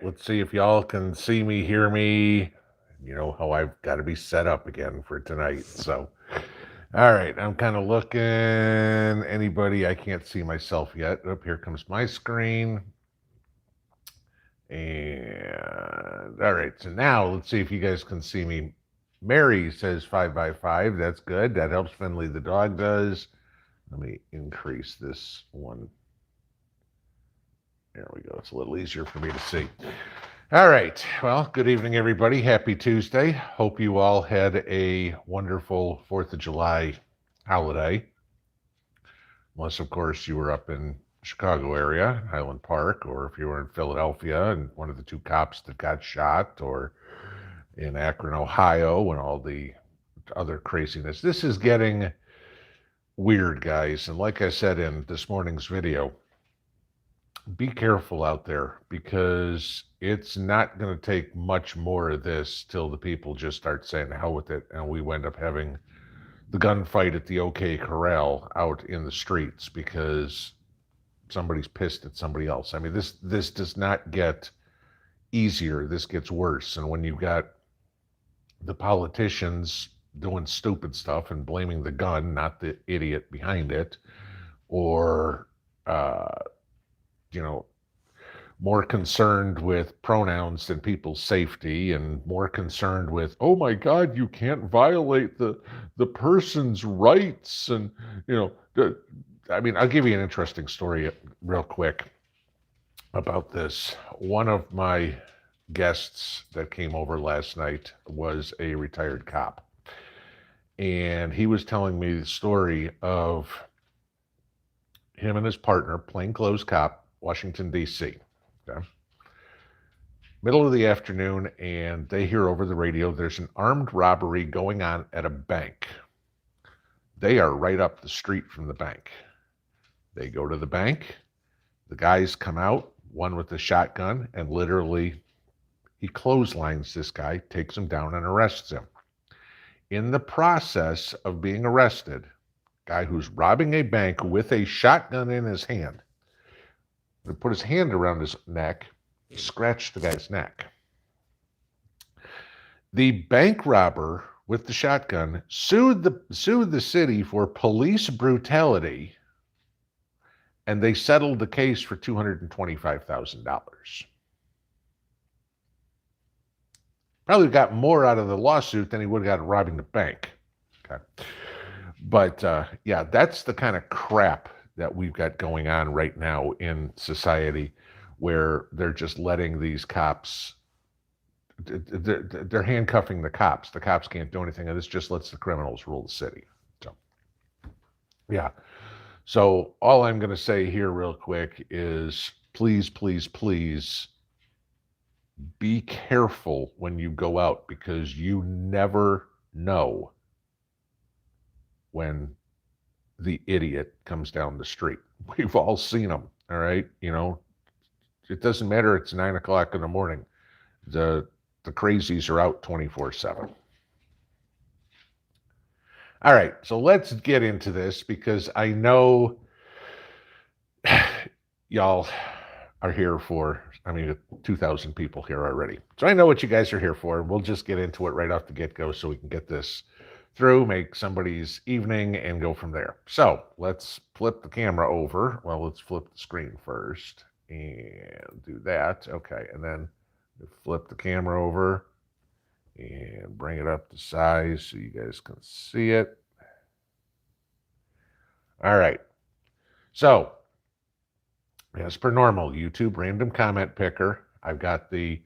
Let's see if y'all can see me, hear me. You know how I've got to be set up again for tonight. So, all right, I'm kind of looking. Anybody? I can't see myself yet. Up here comes my screen. And all right, so now let's see if you guys can see me. Mary says 5 by 5. That's good. That helps Finley the dog does. Let me increase this one. There we go. It's a little easier for me to see. All right. Well, good evening, everybody. Happy Tuesday. Hope you all had a wonderful 4th of July holiday. Unless, of course, you were up in Chicago area, Highland Park, or if you were in Philadelphia and one of the two cops that got shot, or in Akron, Ohio, and all the other craziness. This is getting weird, guys. And like I said in this morning's video, be careful out there because it's not going to take much more of this till the people just start saying hell with it and we end up having the gunfight at the OK Corral out in the streets because somebody's pissed at somebody else. I mean, this does not get easier. This gets worse. And when you've got the politicians doing stupid stuff and blaming the gun, not the idiot behind it, or more concerned with pronouns than people's safety and more concerned with, oh my God, you can't violate the person's rights. And, I mean, I'll give you an interesting story real quick about this. One of my guests that came over last night was a retired cop. And he was telling me the story of him and his partner, plainclothes cop, Washington, D.C. Okay. Middle of the afternoon, and they hear over the radio there's an armed robbery going on at a bank. They are right up the street from the bank. They go to the bank. The guys come out, one with a shotgun, and literally he clotheslines this guy, takes him down, and arrests him. In the process of being arrested, guy who's robbing a bank with a shotgun in his hand, he put his hand around his neck, scratched the guy's neck. The bank robber with the shotgun sued the city for police brutality, and they settled the case for $225,000. Probably got more out of the lawsuit than he would have got robbing the bank. Okay. But yeah, that's the kind of crap that we've got going on right now in society, where they're just letting these cops, they're handcuffing the cops. The cops can't do anything, and this just lets the criminals rule the city. So, yeah. So all I'm going to say here real quick is please, please, please be careful when you go out, because you never know when the idiot comes down the street. We've all seen them, all right? It doesn't matter. It's 9 o'clock in the morning. The crazies are out 24/7. All right, so let's get into this, because I know y'all are here for, 2,000 people here already. So I know what you guys are here for. We'll just get into it right off the get-go so we can get this through, make somebody's evening, and go from there. So let's flip the camera over. Well, let's flip the screen first and do that. Okay, and then flip the camera over and bring it up to size so you guys can see it. All right. So, as per normal, YouTube random comment picker. I've got the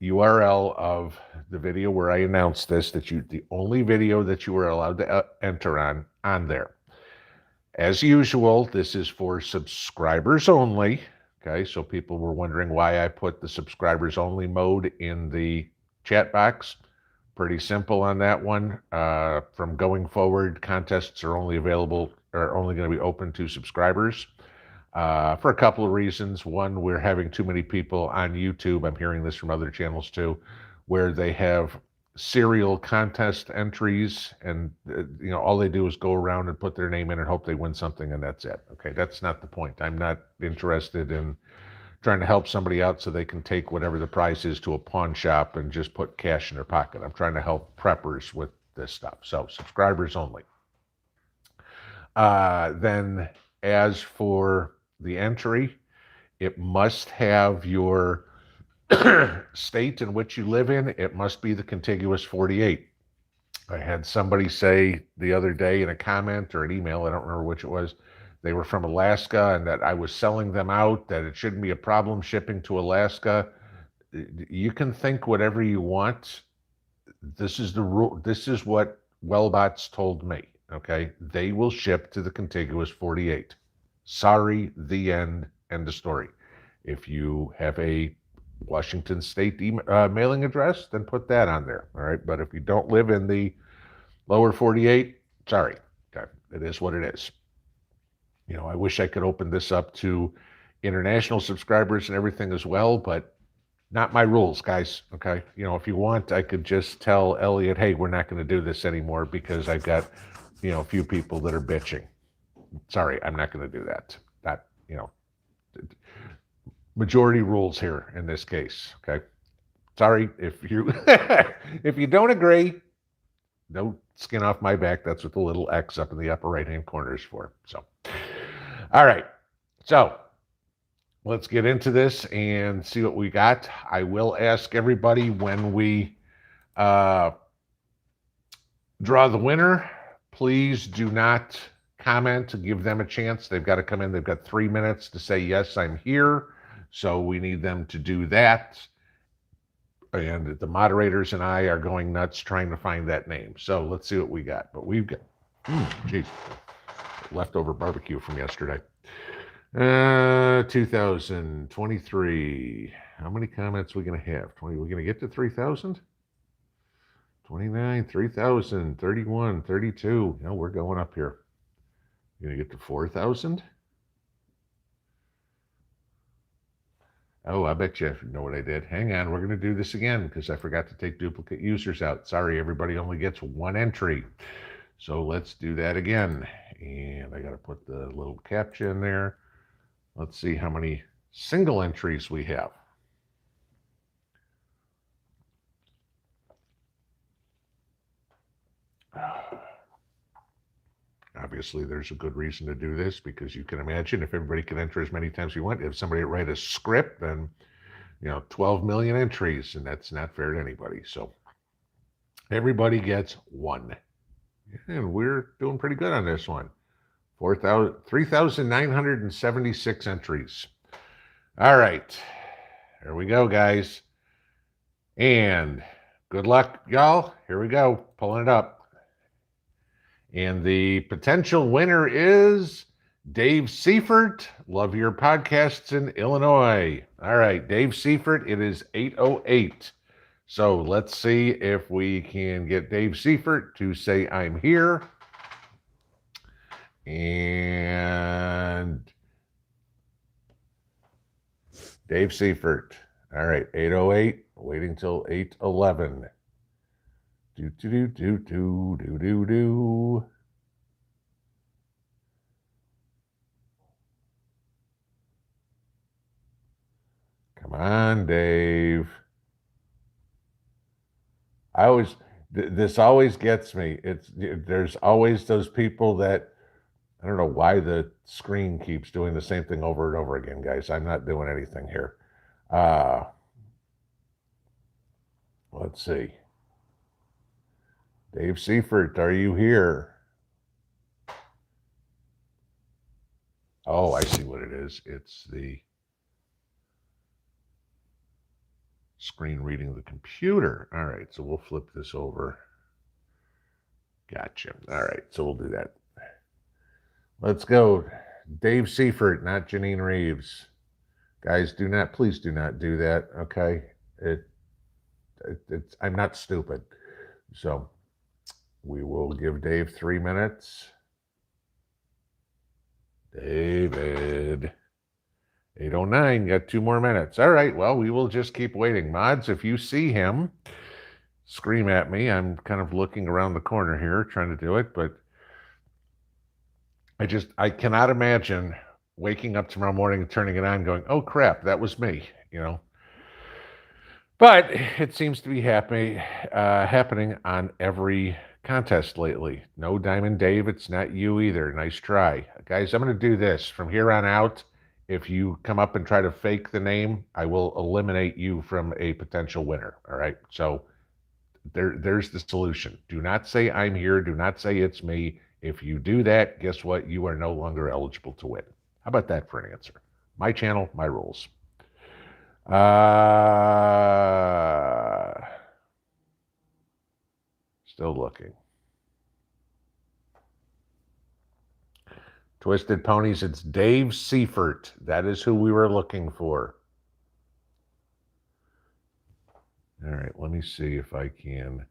URL of the video where I announced this, the only video that you were allowed to enter on there. As usual, this is for subscribers only. Okay, so people were wondering why I put the subscribers only mode in the chat box. Pretty simple on that one. From going forward, contests are only going to be open to subscribers. For a couple of reasons. One, we're having too many people on YouTube. I'm hearing this from other channels too, where they have serial contest entries, and all they do is go around and put their name in and hope they win something, and that's it. Okay, that's not the point. I'm not interested in trying to help somebody out so they can take whatever the price is to a pawn shop and just put cash in their pocket. I'm trying to help preppers with this stuff. So subscribers only. Then as for the entry, it must have your state in which you live in. It must be the contiguous 48. I had somebody say the other day in a comment or an email, I don't remember which it was, they were from Alaska and that I was selling them out, that it shouldn't be a problem shipping to Alaska. You can think whatever you want. This is the rule. This is what Wellbots told me. Okay. They will ship to the contiguous 48. Sorry, the end of story. If you have a Washington State mailing address, then put that on there. All right. But if you don't live in the lower 48, sorry. Okay. It is what it is. You know, I wish I could open this up to international subscribers and everything as well, but not my rules, guys. Okay. You know, if you want, I could just tell Elliot, hey, we're not going to do this anymore because I've got, you know, a few people that are bitching. Sorry, I'm not going to do that. That, you know, majority rules here in this case. Okay. Sorry if you if you don't agree, no skin off my back. That's what the little X up in the upper right hand corner is for. So, all right. So let's get into this and see what we got. I will ask everybody when we draw the winner, please do not comment to give them a chance. They've got to come in. They've got 3 minutes to say, yes, I'm here. So we need them to do that. And the moderators and I are going nuts trying to find that name. So let's see what we got. But we've got, geez, leftover barbecue from yesterday. 2023. How many comments are we going to have? 20. We're going to get to 3,000? 29, 3,000, 31, 32. No, we're going up here. We're going to get to 4,000? Oh, I bet you know what I did. Hang on, we're going to do this again because I forgot to take duplicate users out. Sorry, everybody only gets one entry. So let's do that again. And I got to put the little captcha in there. Let's see how many single entries we have. Obviously, there's a good reason to do this because you can imagine if everybody can enter as many times as you want, if somebody write a script, then, you know, 12 million entries, and that's not fair to anybody. So everybody gets one. And we're doing pretty good on this one. 3,976 entries. All right. There we go, guys. And good luck, y'all. Here we go. Pulling it up. And the potential winner is Dave Seifert. Love your podcasts in Illinois. All right, Dave Seifert, it is 8:08. So let's see if we can get Dave Seifert to say I'm here. And Dave Seifert. All right, 8:08, waiting till 8:11. Do. Come on, Dave. This always gets me. There's always those people that, I don't know why the screen keeps doing the same thing over and over again, guys. I'm not doing anything here. Let's see. Dave Seifert, are you here? Oh, I see what it is. It's the screen reading the computer. All right, so we'll flip this over. Gotcha. All right, so we'll do that. Let's go. Dave Seifert, not Janine Reeves. Guys, please do not do that, okay? I'm not stupid. So we will give Dave 3 minutes. David. 8:09, got 2 more minutes. All right, well, we will just keep waiting. Mods, if you see him, scream at me. I'm kind of looking around the corner here trying to do it, but I cannot imagine waking up tomorrow morning and turning it on going, oh crap, that was me, you know. But it seems to be happening on every contest lately. No Diamond Dave, it's not you either. Nice try. Guys, I'm going to do this. From here on out, if you come up and try to fake the name, I will eliminate you from a potential winner. All right. So there's the solution. Do not say I'm here. Do not say it's me. If you do that, guess what? You are no longer eligible to win. How about that for an answer? My channel, my rules. Still looking. Twisted Ponies, it's Dave Seifert. That is who we were looking for. All right, let me see if I can.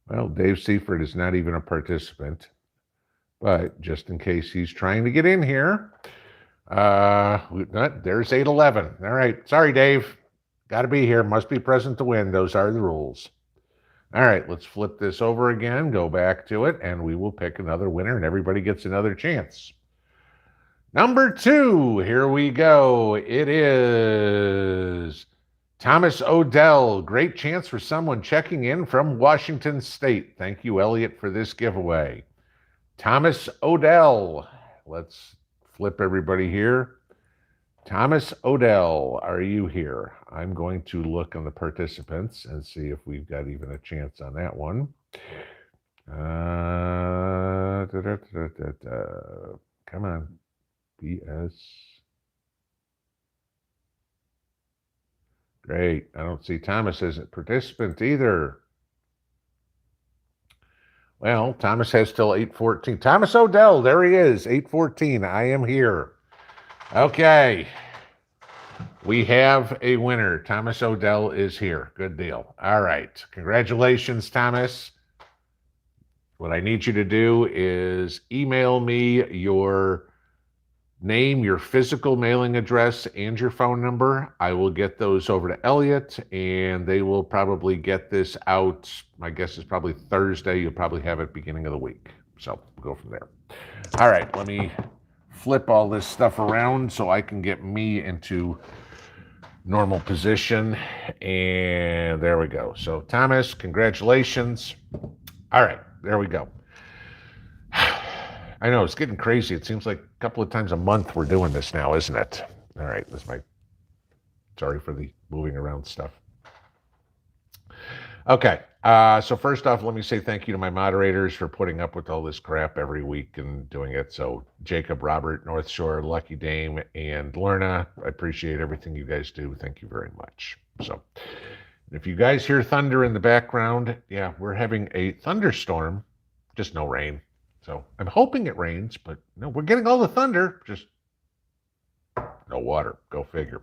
Well, Dave Seifert is not even a participant, but just in case he's trying to get in here, there's 811. All right, sorry, Dave. Got to be here. Must be present to win. Those are the rules. All right, let's flip this over again, go back to it, and we will pick another winner, and everybody gets another chance. Number 2, here we go. It is Thomas Odell. Great chance for someone checking in from Washington State. Thank you, Elliot, for this giveaway. Thomas Odell. Let's flip everybody here. Thomas Odell, are you here? I'm going to look on the participants and see if we've got even a chance on that one. Come on. BS. Great. I don't see Thomas as a participant either. Well, Thomas has till 8:14. Thomas Odell, there he is, 8:14. I am here. Okay. We have a winner. Thomas Odell is here. Good deal. All right. Congratulations, Thomas. What I need you to do is email me your name, your physical mailing address, and your phone number. I will get those over to Elliot, and they will probably get this out. My guess is probably Thursday. You'll probably have it beginning of the week. So we'll go from there. All right, let me flip all this stuff around so I can get me into normal position. And there we go. So Thomas, congratulations. All right, there we go. I know, it's getting crazy. It seems like a couple of times a month we're doing this now, isn't it? All right, sorry for the moving around stuff. Okay, so first off, let me say thank you to my moderators for putting up with all this crap every week and doing it. So Jacob, Robert, North Shore, Lucky Dame, and Lorna, I appreciate everything you guys do. Thank you very much. So if you guys hear thunder in the background, yeah, we're having a thunderstorm, just no rain. So I'm hoping it rains, but no, we're getting all the thunder, just no water. Go figure.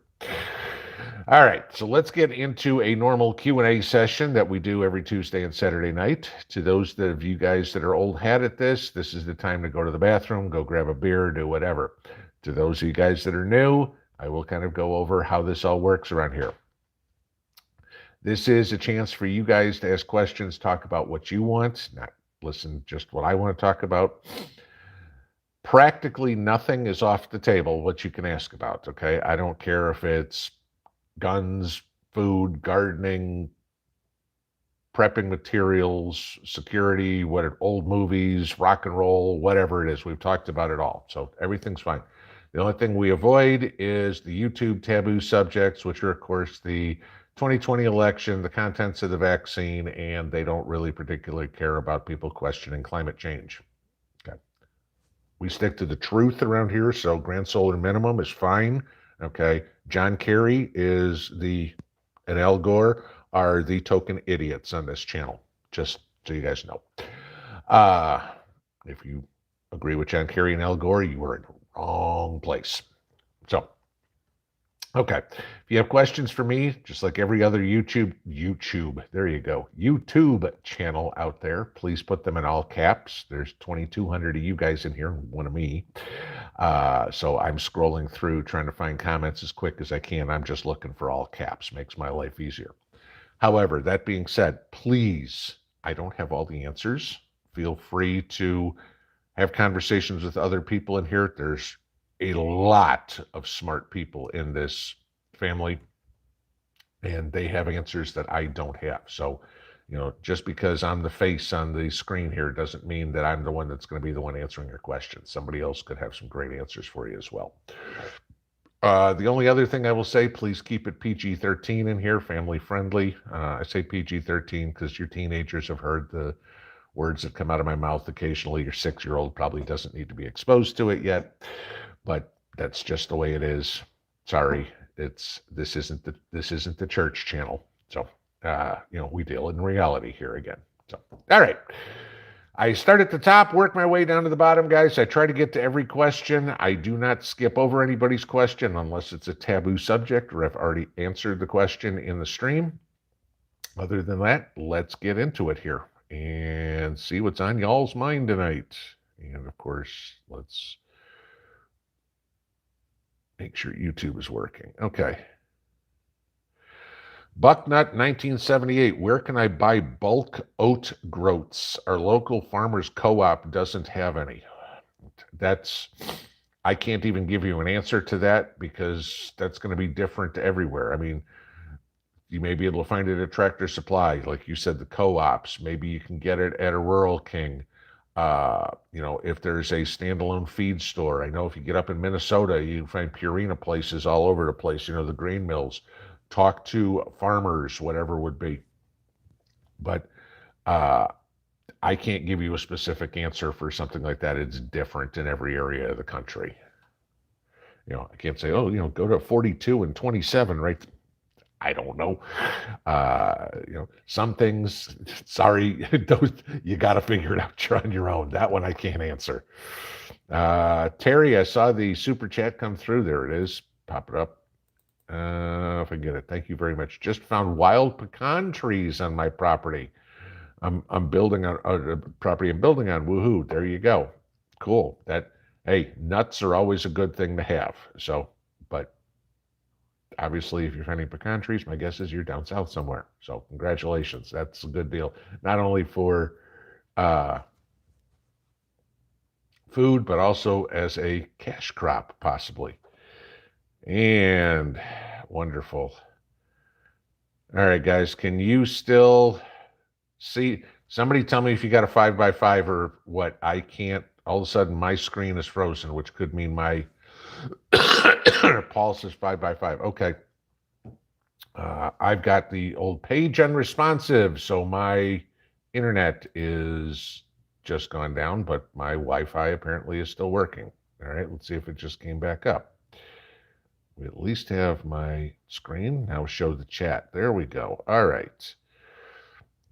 All right, so let's get into a normal Q&A session that we do every Tuesday and Saturday night. To those of you guys that are old hat at this is the time to go to the bathroom, go grab a beer, do whatever. To those of you guys that are new, I will kind of go over how this all works around here. This is a chance for you guys to ask questions, talk about what you want, not listen just what I want to talk about. Practically nothing is off the table what you can ask about, okay? I don't care if it's guns, food, gardening, prepping materials, security, old movies, rock and roll, whatever it is. We've talked about it all, so everything's fine. The only thing we avoid is the YouTube taboo subjects, which are, of course, the 2020 election, the contents of the vaccine, and they don't really particularly care about people questioning climate change. Okay. We stick to the truth around here, so grand solar minimum is fine. Okay. John Kerry and Al Gore are the token idiots on this channel, just so you guys know. If you agree with John Kerry and Al Gore, you are in the wrong place. So Okay. If you have questions for me, just like every other there you go, YouTube channel out there, please put them in all caps. There's 2,200 of you guys in here, one of me. So I'm scrolling through trying to find comments as quick as I can. I'm just looking for all caps, makes my life easier. However, that being said, please, I don't have all the answers. Feel free to have conversations with other people in here. There's a lot of smart people in this family, and they have answers that I don't have. So, just because I'm the face on the screen here doesn't mean that I'm the one that's going to be the one answering your questions. Somebody else could have some great answers for you as well. The only other thing I will say, please keep it PG-13 in here, family friendly. I say PG-13 because your teenagers have heard the words that come out of my mouth occasionally. Your 6-year-old probably doesn't need to be exposed to it yet, but that's just the way it is. Sorry, this isn't the church channel. So we deal in reality here again. So all right. I start at the top, work my way down to the bottom, guys. I try to get to every question. I do not skip over anybody's question unless it's a taboo subject or I've already answered the question in the stream. Other than that, let's get into it here and see what's on y'all's mind tonight. And of course, let's make sure YouTube is working. Okay. Bucknut 1978. Where can I buy bulk oat groats? Our local farmers co-op doesn't have any. I can't even give you an answer to that because that's going to be different everywhere. I mean, you may be able to find it at Tractor Supply, like you said, the co-ops. Maybe you can get it at a Rural King. If there's a standalone feed store, I know if you get up in Minnesota, you can find Purina places all over the place, the grain mills. Talk to farmers, whatever would be. But I can't give you a specific answer for something like that. It's different in every area of the country. I can't say, go to 42 and 27, right? I don't know. Some things, sorry, those, you got to figure it out on your own. That one I can't answer. Terry, I saw the super chat come through. There it is. Pop it up. If I get it. Thank you very much. Just found wild pecan trees on my property. I'm building on a property I'm building on. Woohoo. There you go. Cool. Hey, nuts are always a good thing to have. So, but obviously, if you're finding pecan trees, my guess is you're down south somewhere. So congratulations. That's a good deal. Not only for food, but also as a cash crop, possibly. And wonderful. All right, guys, can you still see? Somebody tell me if you got a 5x5 or what. I can't. All of a sudden, my screen is frozen, which could mean my Paul says 5x5. Okay. I've got the old page unresponsive, so my internet is just gone down, but my Wi-Fi apparently is still working. All right, let's see if it just came back up. We at least have my screen. Now show the chat. There we go. All right.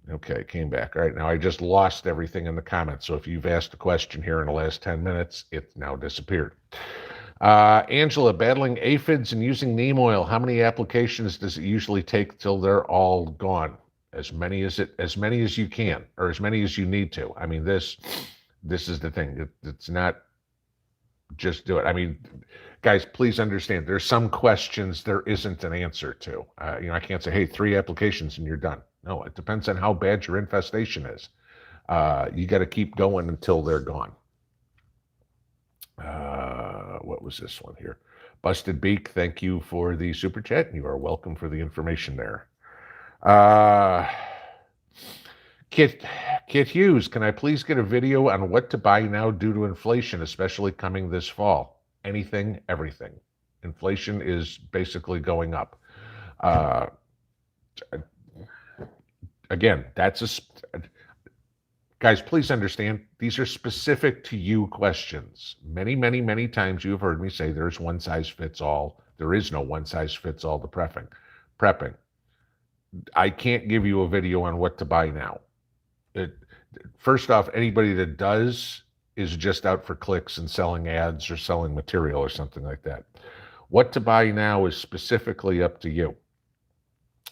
Okay, came back. All right, now I just lost everything in the comments. So if you've asked a question here in the last 10 minutes, it's now disappeared. Angela, battling aphids and using neem oil. How many applications does it usually take till they're all gone? As many as you can, or as many as you need to. I mean, this is the thing. It's not just do it. I mean, guys, please understand. There's some questions there isn't an answer to. I can't say, hey, 3 applications and you're done. No, it depends on how bad your infestation is. You got to keep going until they're gone. What was this one here? Busted Beak, thank you for the super chat. You are welcome for the information there. Kit Hughes, can I please get a video on what to buy now due to inflation, especially coming this fall? Anything, everything. Inflation is basically going up. Again, guys, please understand, these are specific to you questions. Many, many, many times you have heard me say there's one size fits all. There is no one size fits all to prepping. I can't give you a video on what to buy now. First off, anybody that does is just out for clicks and selling ads or selling material or something like that. What to buy now is specifically up to you.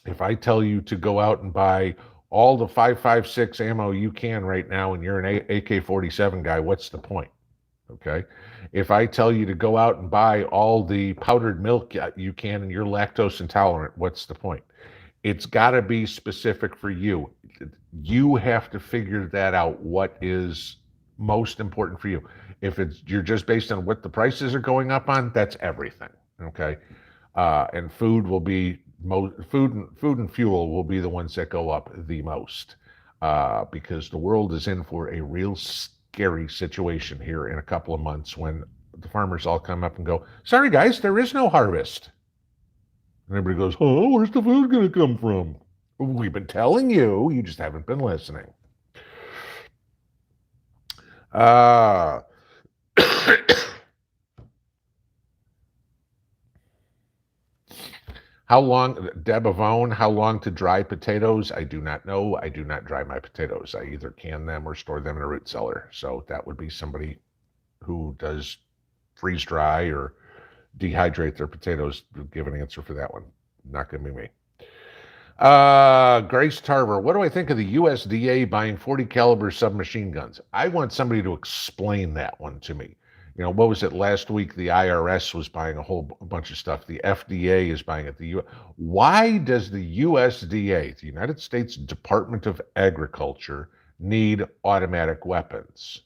If I tell you to go out and buy all the 5.56 ammo you can right now and you're an AK-47 guy, what's the point? Okay. If I tell you to go out and buy all the powdered milk you can and you're lactose intolerant, what's the point? It's got to be specific for you. You have to figure that out, what is most important for you. If you're just based on what the prices are going up on, that's everything. Okay. And food will be food and fuel will be the ones that go up the most, because the world is in for a real scary situation here in a couple of months when the farmers all come up and go, sorry guys, there is no harvest. And everybody goes, oh, where's the food going to come from? We've been telling you, you just haven't been listening. How long, Deb Avone, how long to dry potatoes? I do not know. I do not dry my potatoes. I either can them or store them in a root cellar. So that would be somebody who does freeze dry or dehydrate their potatoes. Give an answer for that one. Not going to be me. Grace Tarver, what do I think of the USDA buying 40 caliber submachine guns? I want somebody to explain that one to me. You know, what was it last week? The IRS was buying a whole bunch of stuff. The FDA is buying it. Why does the USDA, the United States Department of Agriculture, need automatic weapons?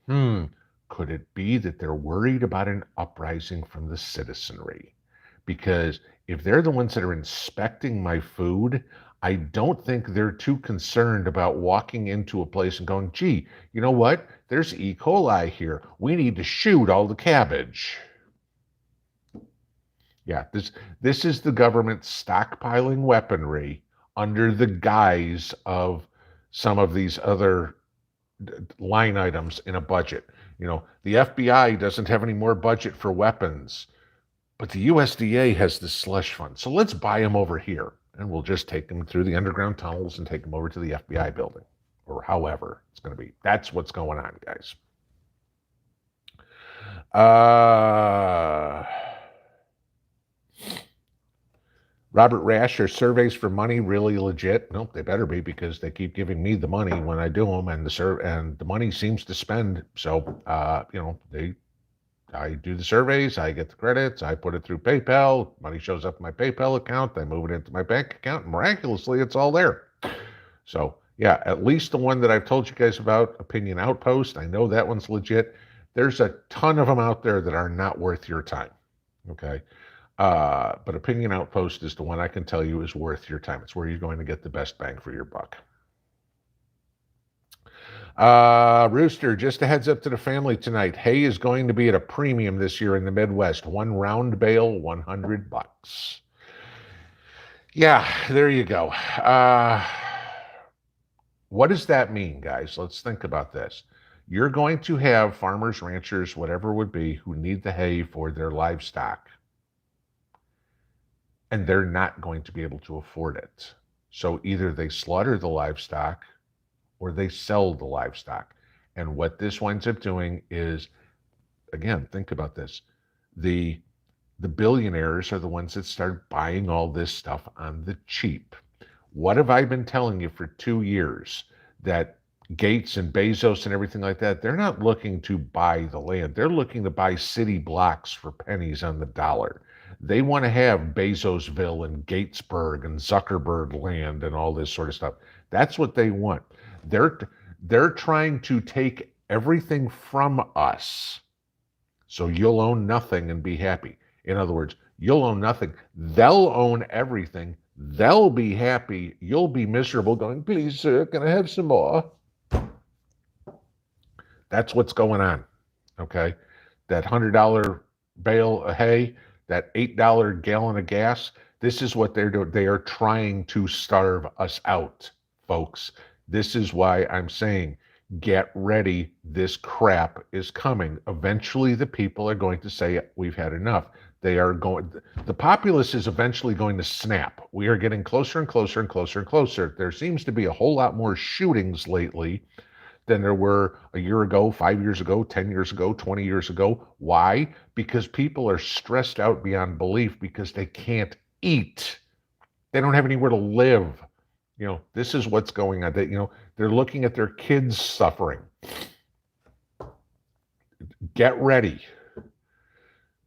Could it be that they're worried about an uprising from the citizenry? Because if they're the ones that are inspecting my food, I don't think they're too concerned about walking into a place and going, gee, you know what? There's E. coli here. We need to shoot all the cabbage. Yeah, this is the government stockpiling weaponry under the guise of some of these other line items in a budget. You know, the FBI doesn't have any more budget for weapons, but the USDA has this slush fund. So let's buy them over here, and we'll just take them through the underground tunnels and take them over to the FBI building, or however it's going to be. That's what's going on, guys. Robert Rash, are surveys for money really legit? Nope, they better be, because they keep giving me the money when I do them, and the money seems to spend. So, you know, I do the surveys, I get the credits, I put it through PayPal, money shows up in my PayPal account, I move it into my bank account, and miraculously, it's all there. So, yeah, at least the one that I've told you guys about, Opinion Outpost, I know that one's legit. There's a ton of them out there that are not worth your time, okay? But Opinion Outpost is the one I can tell you is worth your time. It's where you're going to get the best bang for your buck. Rooster, just a heads up to the family tonight. Hay is going to be at a premium this year in the Midwest. One round bale, $100. Yeah, there you go. What does that mean, guys? Let's think about this. You're going to have farmers, ranchers, whatever it would be, who need the hay for their livestock, and they're not going to be able to afford it. So either they slaughter the livestock or they sell the livestock. And what this winds up doing is, again, think about this. The billionaires are the ones that start buying all this stuff on the cheap. What have I been telling you for 2 years? That Gates and Bezos and everything like that, they're not looking to buy the land. They're looking to buy city blocks for pennies on the dollar. They want to have Bezosville and Gatesburg and Zuckerberg land and all this sort of stuff. That's what they want. They're trying to take everything from us, so you'll own nothing and be happy. In other words, you'll own nothing. They'll own everything. They'll be happy. You'll be miserable going, please, sir, can I have some more? That's what's going on, okay? That $100 bale of hay, that $8 gallon of gas, this is what they're doing. They are trying to starve us out, folks. This is why I'm saying, get ready. This crap is coming. Eventually, the people are going to say, we've had enough. The populace is eventually going to snap. We are getting closer and closer and closer and closer. There seems to be a whole lot more shootings lately. than there were a year ago, 5 years ago, 10 years ago, 20 years ago. Why? Because people are stressed out beyond belief because they can't eat. They don't have anywhere to live. This is what's going on. They're looking at their kids suffering. Get ready.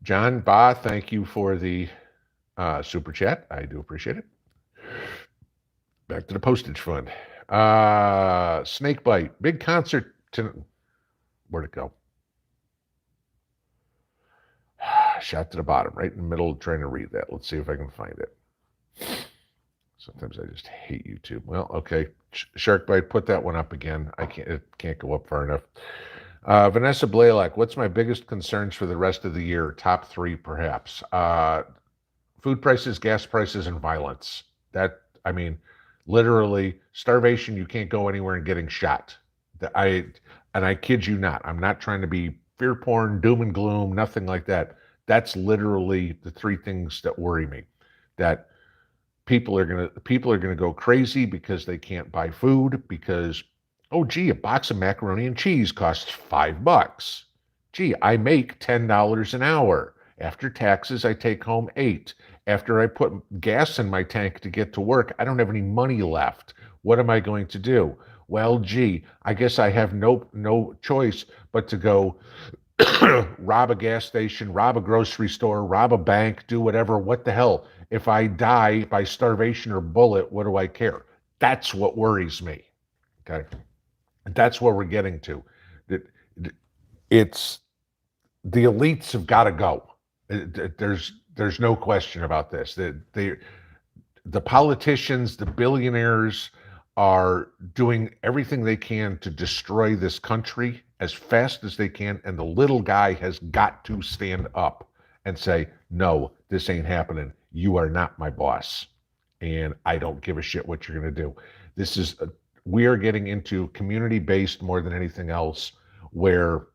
John Ba, thank you for the super chat. I do appreciate it. Back to the postage fund. Snakebite, big concert. Where'd it go? Shot to the bottom, right in the middle, trying to read that. Let's see if I can find it. Sometimes I just hate YouTube. Well, okay. Sharkbite, put that one up again. It can't go up far enough. Vanessa Blaylock, what's my biggest concerns for the rest of the year? Top 3, perhaps. Food prices, gas prices, and violence. Literally, starvation, you can't go anywhere and getting shot. I kid you not. I'm not trying to be fear porn, doom and gloom, nothing like that. That's literally the 3 things that worry me. That people are gonna go crazy because they can't buy food because, oh gee, a box of macaroni and cheese costs $5. Gee, I make $10 an hour. After taxes, I take home $8. After I put gas in my tank to get to work, I don't have any money left. What am I going to do? Well, gee, I guess I have no choice but to go rob a gas station, rob a grocery store, rob a bank, do whatever. What the hell? If I die by starvation or bullet, what do I care? That's what worries me. Okay. That's where we're getting to. It's the elites have got to go. There's no question about this. The politicians, the billionaires are doing everything they can to destroy this country as fast as they can, and the little guy has got to stand up and say, no, this ain't happening. You are not my boss, and I don't give a shit what you're going to do. We are getting into community-based more than anything else, where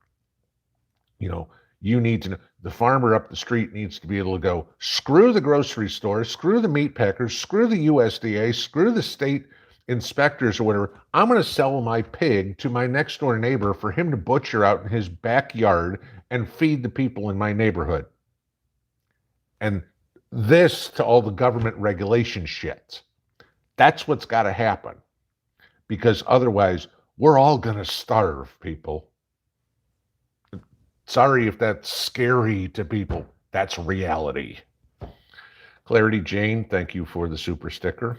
you need to know. The farmer up the street needs to be able to go, screw the grocery store, screw the meat packers, screw the USDA, screw the state inspectors or whatever. I'm going to sell my pig to my next door neighbor for him to butcher out in his backyard and feed the people in my neighborhood. And this to all the government regulation shit. That's what's got to happen, because otherwise we're all going to starve, people. Sorry if that's scary to people. That's reality. Clarity Jane, thank you for the super sticker.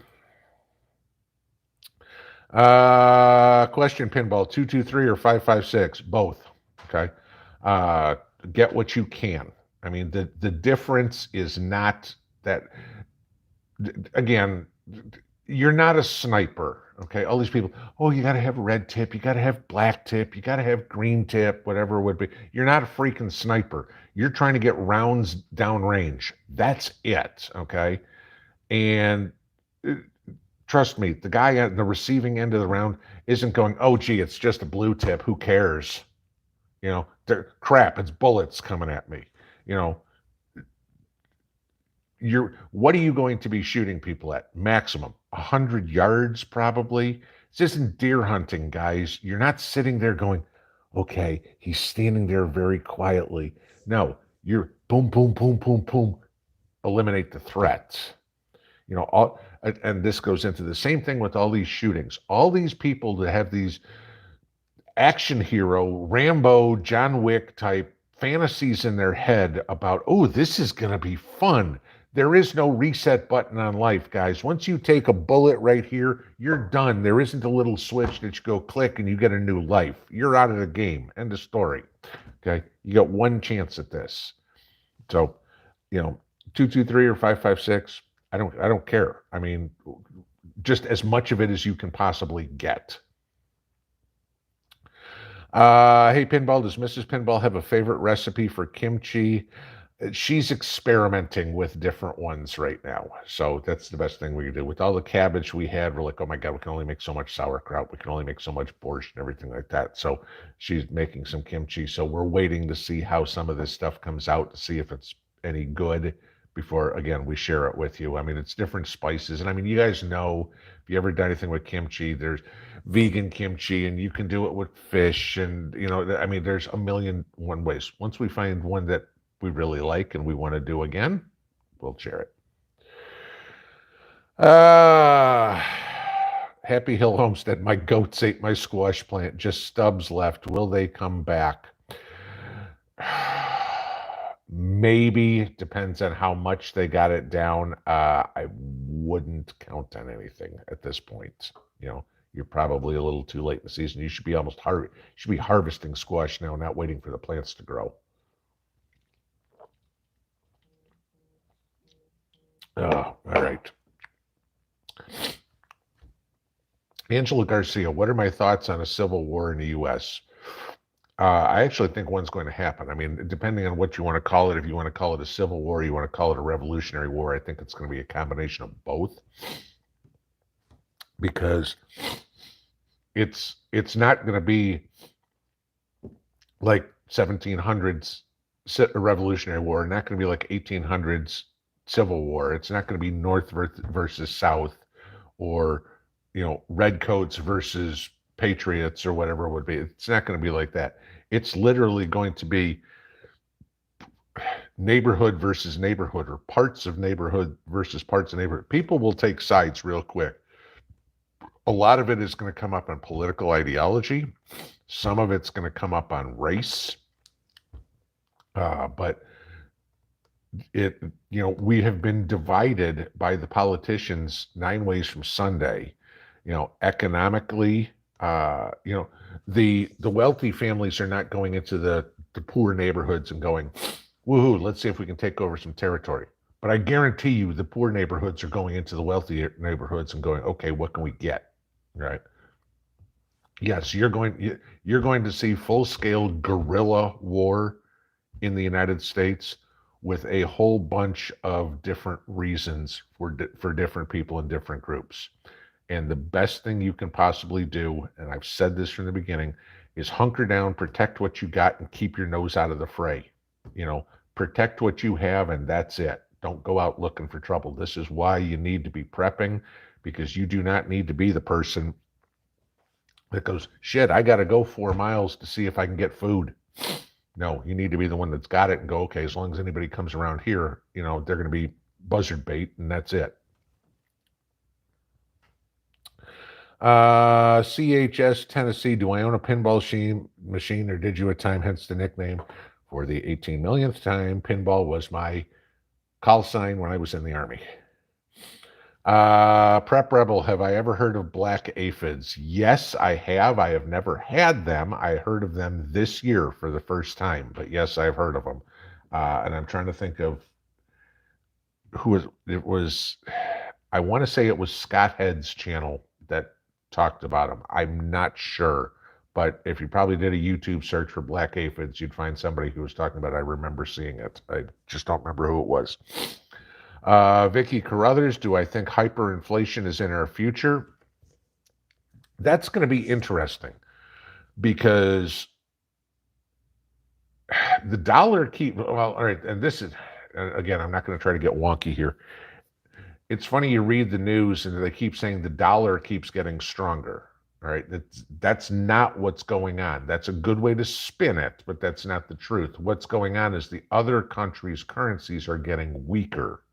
Question, Pinball, 223 or 556? Both. Okay. Get what you can. The difference is not that, again, you're not a sniper. Okay, all these people, oh, you got to have red tip, you got to have black tip, you got to have green tip, whatever it would be. You're not a freaking sniper. You're trying to get rounds downrange. That's it, okay? And trust me, the guy at the receiving end of the round isn't going, oh, gee, it's just a blue tip. Who cares? Crap, it's bullets coming at me. What are you going to be shooting people at? Maximum 100 yards, probably. This isn't deer hunting, guys. You're not sitting there going, okay, he's standing there very quietly. No, you're boom, boom, boom, boom, boom. Eliminate the threats. And this goes into the same thing with all these shootings. All these people that have these action hero, Rambo, John Wick type fantasies in their head about, oh, this is going to be fun. There is no reset button on life, guys. Once you take a bullet right here, you're done. There isn't a little switch that you go click and you get a new life. You're out of the game. End of story. Okay? You got one chance at this. So, 223 or 556, I don't care. Just as much of it as you can possibly get. Hey, Pinball, does Mrs. Pinball have a favorite recipe for kimchi? She's experimenting with different ones right now. So that's the best thing we can do. With all the cabbage we had, we're like, oh my God, we can only make so much sauerkraut. We can only make so much borscht and everything like that. So she's making some kimchi. So we're waiting to see how some of this stuff comes out, to see if it's any good before, again, we share it with you. I mean, it's different spices. And I mean, you guys know, if you ever done anything with kimchi, there's vegan kimchi and you can do it with fish. And, I mean, there's a million one ways. Once we find one that we really like and we want to do again, we'll share it. Happy Hill Homestead. My goats ate my squash plant. Just stubs left. Will they come back? Maybe. Depends on how much they got it down. I wouldn't count on anything at this point. You're probably a little too late in the season. You should be harvesting squash now, not waiting for the plants to grow. All right. Angela Garcia, what are my thoughts on a civil war in the U.S.? I actually think one's going to happen. I mean, depending on what you want to call it, if you want to call it a civil war, you want to call it a revolutionary war, I think it's going to be a combination of both. Because it's not going to be like 1700s a revolutionary war, not going to be like 1800s civil war. It's not going to be North versus South, or redcoats versus patriots, or whatever it would be. It's not going to be like that. It's literally going to be neighborhood versus neighborhood, or parts of neighborhood versus parts of neighborhood. People will take sides real quick. A lot of it is going to come up on political ideology. Some of it's going to come up on race. But we have been divided by the politicians 9 ways from Sunday. Economically, the wealthy families are not going into the poor neighborhoods and going, woohoo, let's see if we can take over some territory. But I guarantee you the poor neighborhoods are going into the wealthy neighborhoods and going, okay, what can we get? Right? Yes, you're going to see full-scale guerrilla war in the United States, with a whole bunch of different reasons for different people in different groups. And the best thing you can possibly do, and I've said this from the beginning, is hunker down, protect what you got, and keep your nose out of the fray. Protect what you have, and that's it. Don't go out looking for trouble. This is why you need to be prepping, because you do not need to be the person that goes, shit, I got to go 4 miles to see if I can get food. No, you need to be the one that's got it and go, okay, as long as anybody comes around here, they're going to be buzzard bait, and that's it. CHS Tennessee, do I own a pinball machine, or did you at time, hence the nickname? For the 18 millionth time, pinball was my call sign when I was in the Army. Prep Rebel, have I ever heard of black aphids? Yes, I have. I have never had them. I heard of them this year for the first time, but yes, I've heard of them. And I'm trying to think of who it was. I want to say it was Scott Head's channel that talked about them. I'm not sure, but if you probably did a YouTube search for black aphids, you'd find somebody who was talking about it. I remember seeing it. I just don't remember who it was. Vicky Carruthers, do I think hyperinflation is in our future? That's going to be interesting, because the dollar all right, and this is, again, I'm not going to try to get wonky here. It's funny, you read the news and they keep saying the dollar keeps getting stronger. All right, that's not what's going on. That's a good way to spin it, but that's not the truth. What's going on is the other countries' currencies are getting weaker.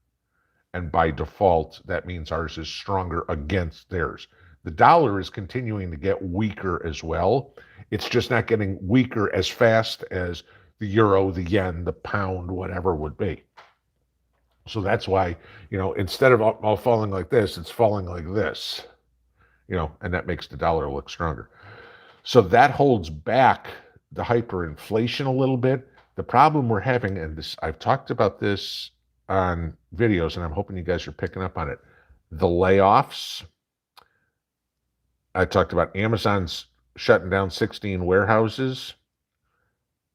And by default, that means ours is stronger against theirs. The dollar is continuing to get weaker as well. It's just not getting weaker as fast as the euro, the yen, the pound, whatever would be. So that's why, instead of all falling like this, it's falling like this, and that makes the dollar look stronger. So that holds back the hyperinflation a little bit. The problem we're having, and this, I've talked about this on videos, and I'm hoping you guys are picking up on it. The layoffs. I talked about Amazon's shutting down 16 warehouses,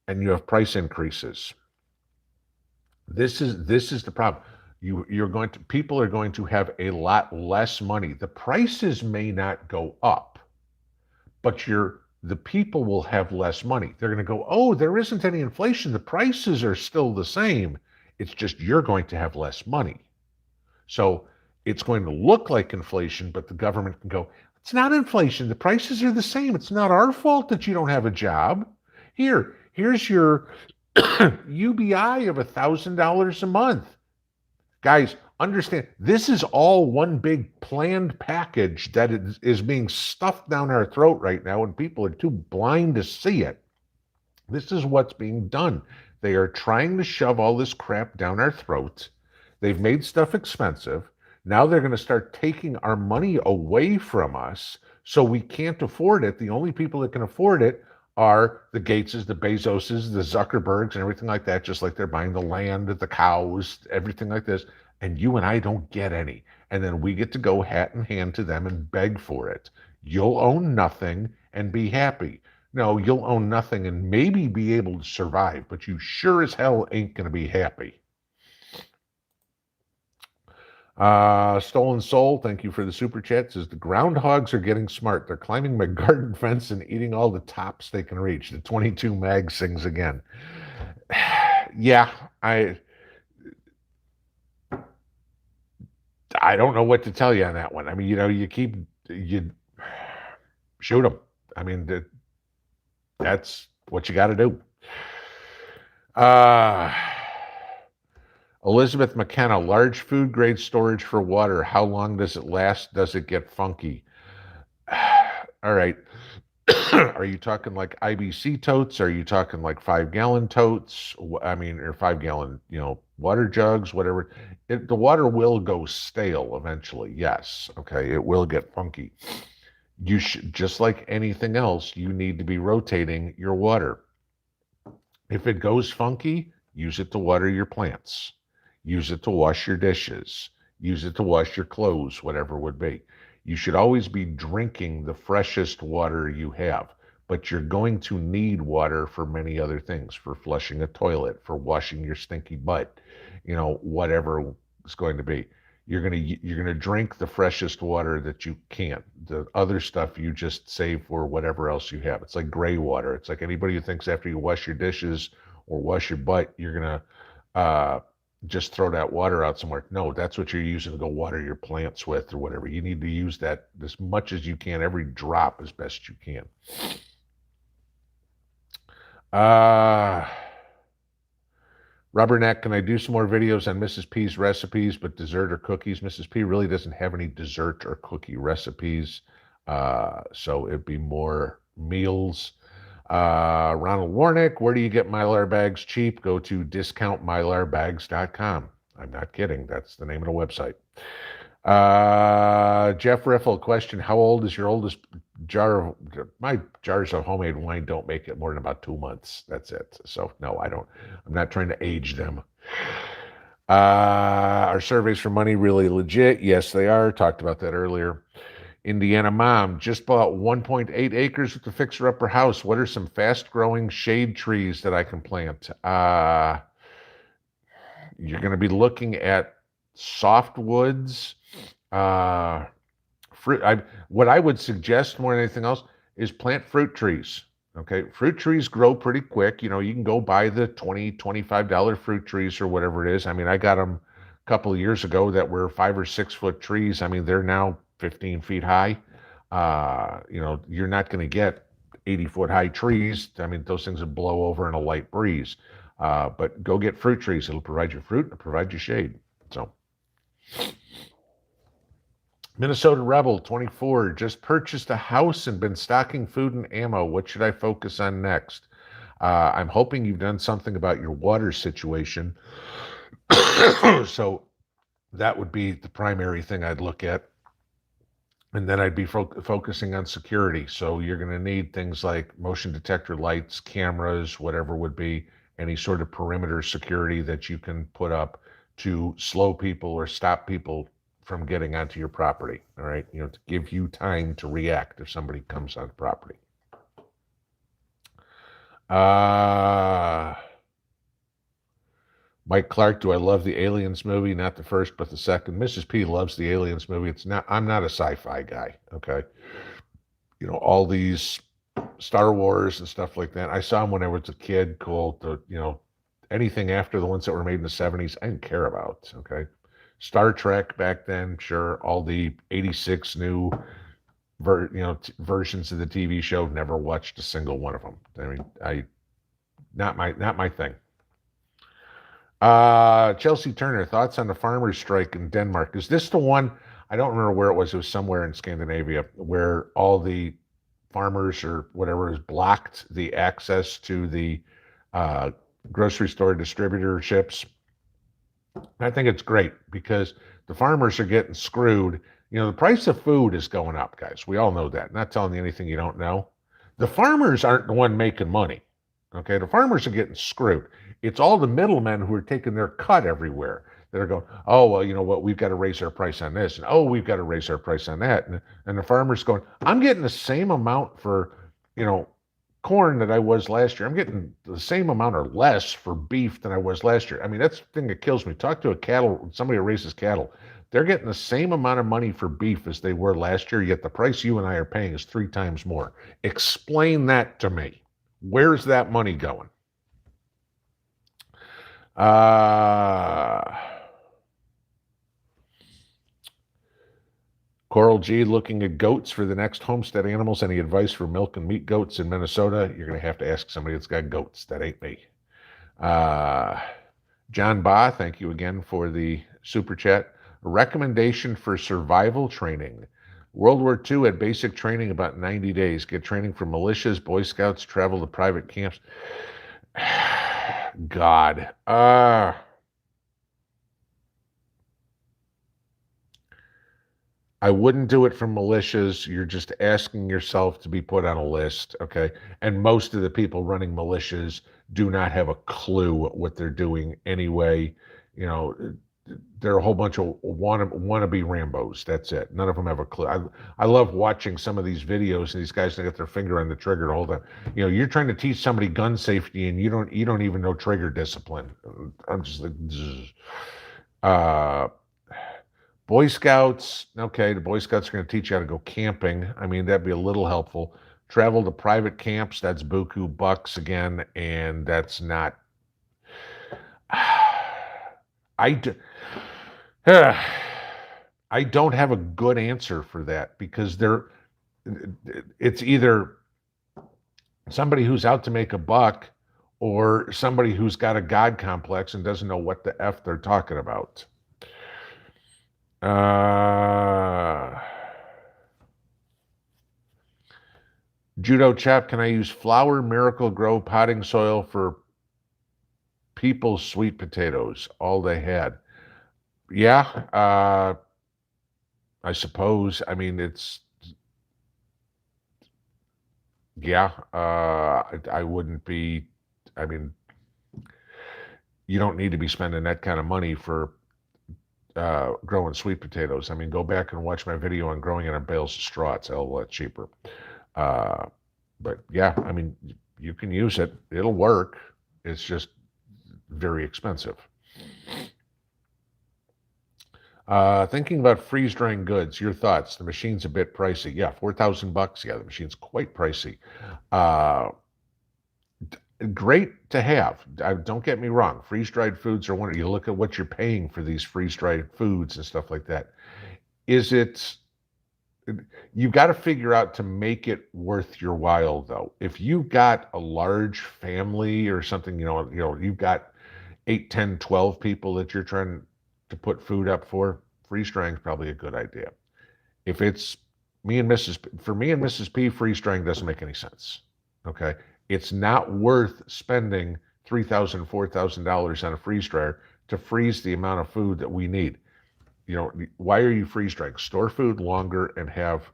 and you have price increases. This is the problem. People are going to have a lot less money. The prices may not go up, but the people will have less money. They're going to go, oh, there isn't any inflation. The prices are still the same. It's just you're going to have less money. So it's going to look like inflation, but the government can go, it's not inflation. The prices are the same. It's not our fault that you don't have a job. Here's your UBI of $1,000 a month. Guys, understand, this is all one big planned package that is being stuffed down our throat right now, and people are too blind to see it. This is what's being done. They are trying to shove all this crap down our throats. They've made stuff expensive. Now they're going to start taking our money away from us so we can't afford it. The only people that can afford it are the Gateses, the Bezoses, the Zuckerbergs, and everything like that, just like they're buying the land, the cows, everything like this. And you and I don't get any. And then we get to go hat in hand to them and beg for it. You'll own nothing and be happy. No, you'll own nothing and maybe be able to survive, but you sure as hell ain't going to be happy. Stolen Soul, thank you for the super chat. Says the groundhogs are getting smart. They're climbing my garden fence and eating all the tops they can reach. The 22 mag sings again. Yeah, I don't know what to tell you on that one. I mean, you shoot them. I mean, that's what you got to do. Elizabeth McKenna, large food grade storage for water. How long does it last? Does it get funky? All right. Are you talking like IBC totes? Are you talking like 5-gallon totes? I mean, or 5-gallon, water jugs, whatever. The water will go stale eventually. Yes. Okay. It will get funky. You should, just like anything else, you need to be rotating your water. If it goes funky, use it to water your plants. Use it to wash your dishes. Use it to wash your clothes, whatever it would be. You should always be drinking the freshest water you have, but you're going to need water for many other things, for flushing a toilet, for washing your stinky butt, whatever it's going to be. You're gonna drink the freshest water that you can. The other stuff you just save for whatever else you have. It's like gray water. It's like anybody who thinks after you wash your dishes or wash your butt, you're gonna just throw that water out somewhere. No, that's what you're using to go water your plants with or whatever. You need to use that as much as you can, every drop as best you can. Rubberneck, can I do some more videos on Mrs. P's recipes, but dessert or cookies? Mrs. P really doesn't have any dessert or cookie recipes, so it'd be more meals. Ronald Warnick, where do you get Mylar bags cheap? Go to discountmylarbags.com. I'm not kidding. That's the name of the website. Jeff Riffle, question, how old is your oldest jar of, my jars of homemade wine don't make it more than about 2 months. That's it. So no, I'm not trying to age them. Are surveys for money really legit? Yes, they are. Talked about that earlier. Indiana mom just bought 1.8 acres with the fixer-upper house. What are some fast-growing shade trees that I can plant? You're going to be looking at softwoods. Fruit. What I would suggest more than anything else is plant fruit trees. Okay, fruit trees grow pretty quick. You can go buy the $20, $25 fruit trees or whatever it is. I mean, I got them a couple of years ago that were 5 or 6 foot trees. I mean, they're now 15 feet high. You're not going to get 80-foot high trees. I mean, those things will blow over in a light breeze. But go get fruit trees. It'll provide you fruit and provide you shade. So, Minnesota Rebel 24 just purchased a house and been stocking food and ammo. What should I focus on next? I'm hoping you've done something about your water situation. So that would be the primary thing I'd look at. And then I'd be focusing on security. So you're going to need things like motion detector lights, cameras, whatever would be any sort of perimeter security that you can put up to slow people or stop people from getting onto your property. All right. To give you time to react if somebody comes on property. Mike Clark, do I love the Aliens movie? Not the first, but the second. Mrs. P loves the Aliens movie. I'm not a sci-fi guy, okay? All these Star Wars and stuff like that. I saw them when I was a kid called anything after the ones that were made in the 70s, I didn't care about. Okay. Star Trek back then, sure. All the 86 new versions of the TV show, never watched a single one of them. I mean, not my thing. Chelsea Turner, thoughts on the farmers' strike in Denmark? Is this the one? I don't remember where it was. It was somewhere in Scandinavia where all the farmers or whatever has blocked the access to the uh, grocery store distributorships. I think it's great because the farmers are getting screwed. The price of food is going up, guys. We all know that. Not telling you anything you don't know. The farmers aren't the one making money. Okay, the farmers are getting screwed. It's all the middlemen who are taking their cut everywhere that are going, oh, well, you know what, we've got to raise our price on this, and oh, we've got to raise our price on that. And the farmer's going, I'm getting the same amount for, corn that I was last year. I'm getting the same amount or less for beef than I was last year. I mean, that's the thing that kills me. Talk to somebody who raises cattle. They're getting the same amount of money for beef as they were last year, yet the price you and I are paying is 3 times more. Explain that to me. Where's that money going? Coral G looking at goats for the next homestead animals. Any advice for milk and meat goats in Minnesota? You're going to have to ask somebody that's got goats. That ain't me. John Ba, thank you again for the super chat. A recommendation for survival training. World War II had basic training about 90 days. Get training from militias, Boy Scouts, travel to private camps. God. I wouldn't do it from militias. You're just asking yourself to be put on a list, okay? And most of the people running militias do not have a clue what they're doing anyway. They're a whole bunch of wannabe Rambos. That's it. None of them have a clue. I love watching some of these videos, and these guys, they got their finger on the trigger the whole time. You're trying to teach somebody gun safety, and you don't even know trigger discipline. I'm just like, Boy Scouts. Okay, the Boy Scouts are going to teach you how to go camping. I mean, that'd be a little helpful. Travel to private camps. That's buku bucks again, and that's not. I don't have a good answer for that because it's either somebody who's out to make a buck or somebody who's got a God complex and doesn't know what the F they're talking about. Judo Chap, can I use Flower Miracle Grow potting soil for people's sweet potatoes? All they had. Yeah, I suppose. I mean, I wouldn't be, I mean, you don't need to be spending that kind of money for growing sweet potatoes. I mean, go back and watch my video on growing it on bales of straw. It's a hell of a lot cheaper. But yeah, I mean, you can use it. It'll work. It's just very expensive. Thinking about freeze drying goods, your thoughts? The machine's a bit pricey. Yeah, $4,000. Yeah, the machine's quite pricey. Great to have. Don't get me wrong. Freeze dried foods are wonderful. You look at what you're paying for these freeze dried foods and stuff like that. You've got to figure out to make it worth your while, though. If you've got a large family or something, you've got 8, 10, 12 people that you're trying to put food up for, freeze drying is probably a good idea. If it's for me and Mrs. P, freeze drying doesn't make any sense. Okay. It's not worth spending $3,000, $4,000 on a freeze dryer to freeze the amount of food that we need. Why are you freeze drying? Store food longer and have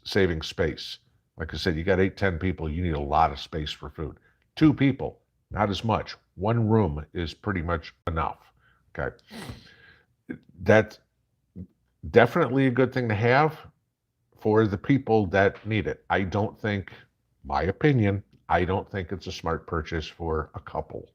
saving space. Like I said, you got 8, 10 people, you need a lot of space for food. 2 people, not as much. 1 room is pretty much enough. Okay. That's definitely a good thing to have for the people that need it. My opinion, I don't think it's a smart purchase for a couple.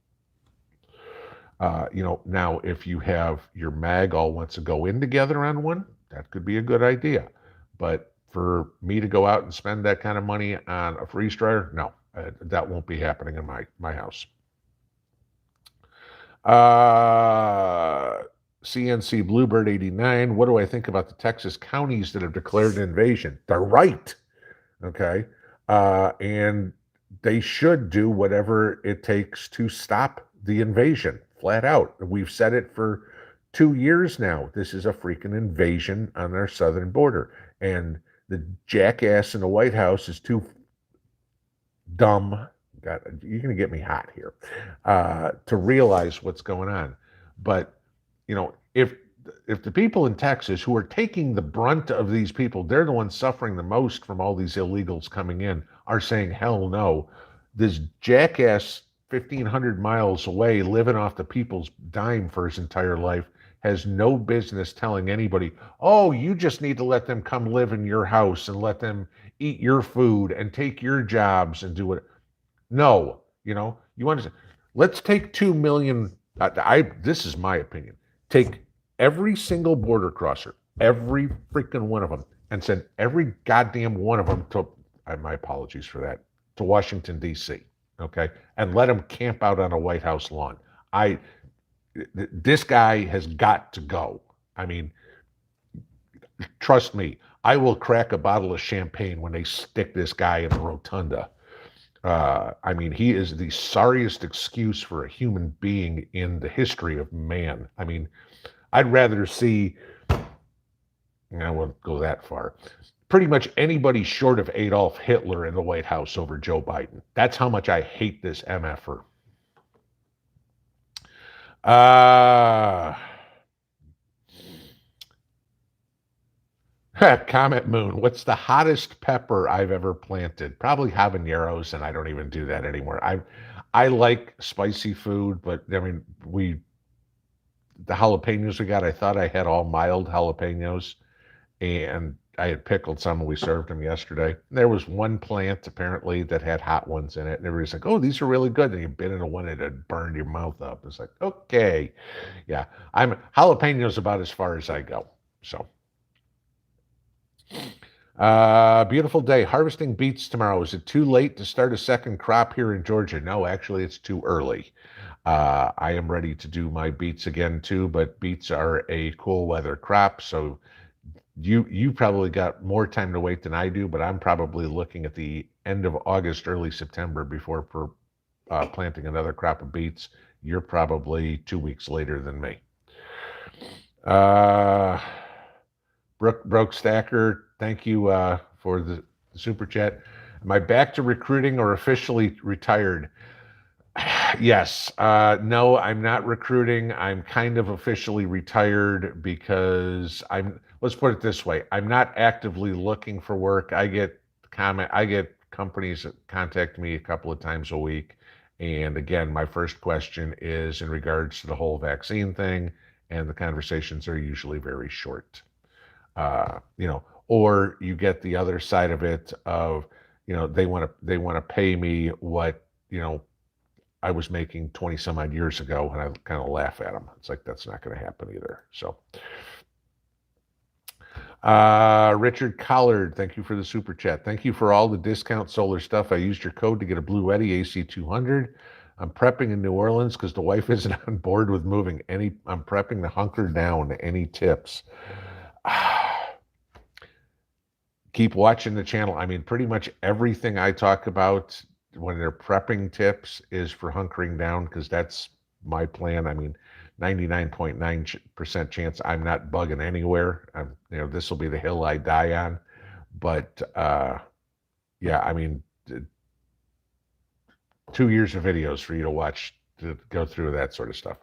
Now if you have your mag all wants to go in together on one, that could be a good idea. But for me to go out and spend that kind of money on a freeze dryer, no, that won't be happening in my house. Uh, CNC Bluebird 89. What do I think about the Texas counties that have declared an invasion? They're right. Okay. And they should do whatever it takes to stop the invasion, flat out. We've said it for 2 years now. This is a freaking invasion on our southern border. And the jackass in the White House is too dumb. God, you're going to get me hot here, to realize what's going on. But, if the people in Texas who are taking the brunt of these people, they're the ones suffering the most from all these illegals coming in, are saying, hell no. This jackass 1,500 miles away, living off the people's dime for his entire life, has no business telling anybody, oh, you just need to let them come live in your house and let them eat your food and take your jobs and do it. No, you want to, let's take 2 million. This is my opinion. Take every single border crosser, every freaking one of them, and send every goddamn one of them to, my apologies for that, to Washington, D.C., okay? And let them camp out on a White House lawn. This guy has got to go. I mean, trust me, I will crack a bottle of champagne when they stick this guy in the rotunda. I mean, he is the sorriest excuse for a human being in the history of man. I mean, I'd rather see, I won't go that far, pretty much anybody short of Adolf Hitler in the White House over Joe Biden. That's how much I hate this MFer. Comet Moon, what's the hottest pepper I've ever planted? Probably habaneros, and I don't even do that anymore. I like spicy food, but I mean, the jalapenos we got, I thought I had all mild jalapenos, and I had pickled some and we served them yesterday. There was one plant apparently that had hot ones in it, and everybody's like, oh, these are really good. And you bit into one and it burned your mouth up. It's like, okay. Yeah. Jalapenos about as far as I go. So beautiful day. Harvesting beets tomorrow. Is it too late to start a second crop here in Georgia? No, actually it's too early. I am ready to do my beets again too, but beets are a cool weather crop, so you probably got more time to wait than I do, but I'm probably looking at the end of August, early September before planting another crop of beets. You're probably 2 weeks later than me. Brooke Stacker, thank you for the super chat. Am I back to recruiting or officially retired? Yes. No, I'm not recruiting. I'm kind of officially retired because let's put it this way. I'm not actively looking for work. I get companies that contact me a couple of times a week. And again, my first question is in regards to the whole vaccine thing, and the conversations are usually very short. Or you get the other side of it of, they want to pay me what, I was making 20 some odd years ago, and I kind of laugh at them. It's like, that's not going to happen either. So, Richard Collard, thank you for the super chat. Thank you for all the discount solar stuff. I used your code to get a Blue Eddy AC200. I'm prepping in New Orleans because the wife isn't on board with moving. I'm prepping to hunker down. Any tips? Keep watching the channel. I mean, pretty much everything I talk about when they're prepping tips is for hunkering down, because that's my plan. I mean, 99.9% chance I'm not bugging anywhere. This will be the hill I die on. But yeah, I mean, 2 years of videos for you to watch to go through that sort of stuff.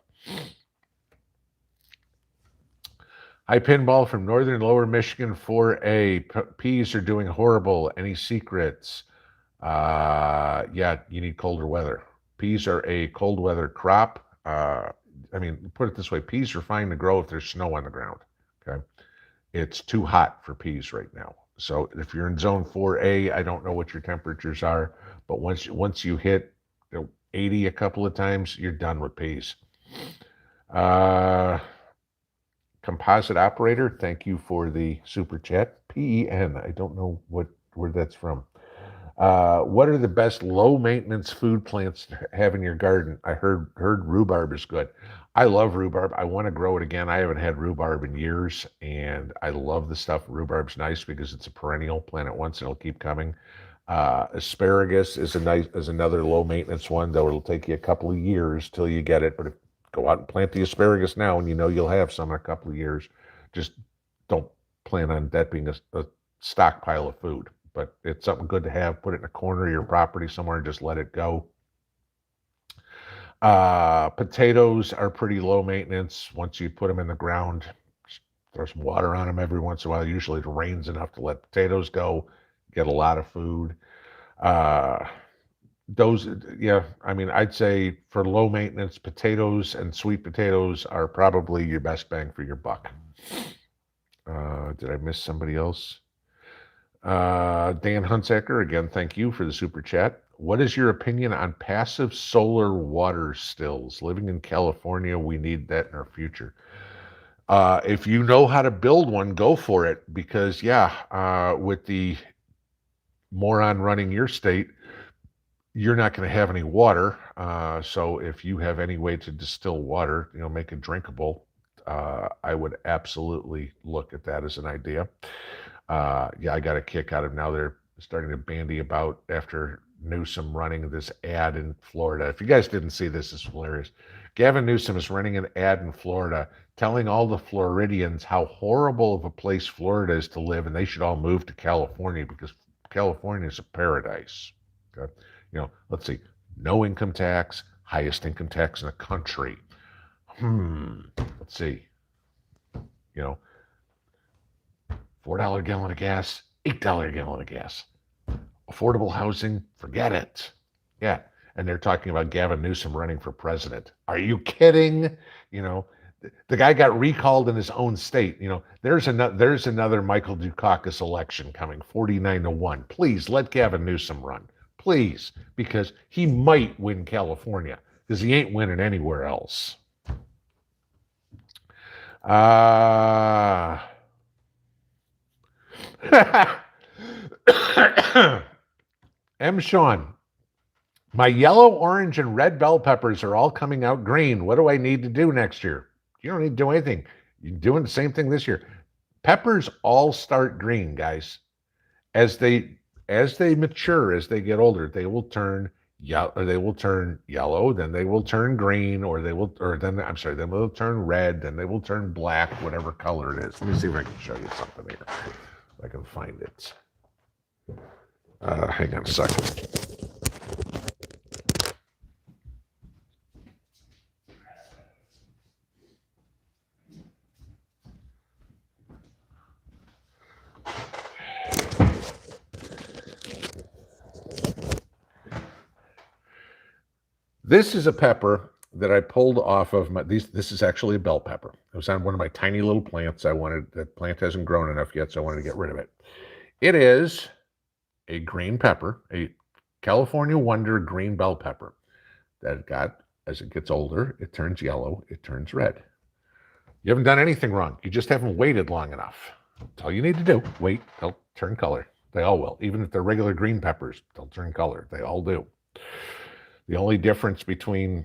Hi, Pinball from Northern Lower Michigan 4A. Peas are doing horrible. Any secrets? Yeah, you need colder weather. Peas are a cold weather crop. I mean, put it this way, peas are fine to grow if there's snow on the ground, okay? It's too hot for peas right now. So if you're in zone 4A, I don't know what your temperatures are, but once you hit 80 a couple of times, you're done with peas. Composite Operator, thank you for the super chat. PEN, I don't know where that's from. What are the best low maintenance food plants to have in your garden? I heard rhubarb is good. I love rhubarb. I want to grow it again. I haven't had rhubarb in years, and I love the stuff. Rhubarb's nice because it's a perennial. Plant it once, and it'll keep coming. Asparagus is another low maintenance one, though it'll take you a couple of years till you get it. But go out and plant the asparagus now, and you know you'll have some in a couple of years. Just don't plan on that being a stockpile of food, but it's something good to have. Put it in a corner of your property somewhere and just let it go. Potatoes are pretty low maintenance. Once you put them in the ground, just throw some water on them every once in a while. Usually it rains enough to let potatoes go, get a lot of food. Yeah, I mean, I'd say for low maintenance, potatoes and sweet potatoes are probably your best bang for your buck. Did I miss somebody else? Dan Hunsaker, again, thank you for the super chat. What is your opinion on passive solar water stills? Living in California, we need that in our future. If you know how to build one, go for it, because with the moron running your state, you're not going to have any water. So if you have any way to distill water, make it drinkable, I would absolutely look at that as an idea. I got a kick out of now they're starting to bandy about after Newsom running this ad in Florida. If you guys didn't see this, it's hilarious. Gavin Newsom is running an ad in Florida telling all the Floridians how horrible of a place Florida is to live, and they should all move to California because California is a paradise. Okay? Let's see. No income tax, highest income tax in the country. Let's see. $4 a gallon of gas, $8 a gallon of gas. Affordable housing, forget it. Yeah, and they're talking about Gavin Newsom running for president. Are you kidding? The guy got recalled in his own state. There's another Michael Dukakis election coming, 49-1. Please let Gavin Newsom run. Please, because he might win California, because he ain't winning anywhere else. M. Sean, my yellow, orange, and red bell peppers are all coming out green. What do I need to do next year? You don't need to do anything. You're doing the same thing this year. Peppers all start green, guys. As they mature, as they get older, they will turn yellow. Then they will turn green, then they'll turn red, then they will turn black, whatever color it is. Let me see if I can show you something here. If I can find it. Hang on a second. This is a pepper that I pulled off of this is actually a bell pepper. It was on one of my tiny little plants. That plant hasn't grown enough yet, so I wanted to get rid of it. It is a green pepper, a California Wonder green bell pepper as it gets older, it turns yellow, it turns red. You haven't done anything wrong. You just haven't waited long enough. That's all you need to do. Wait, they'll turn color. They all will. Even if they're regular green peppers, they'll turn color. They all do. The only difference between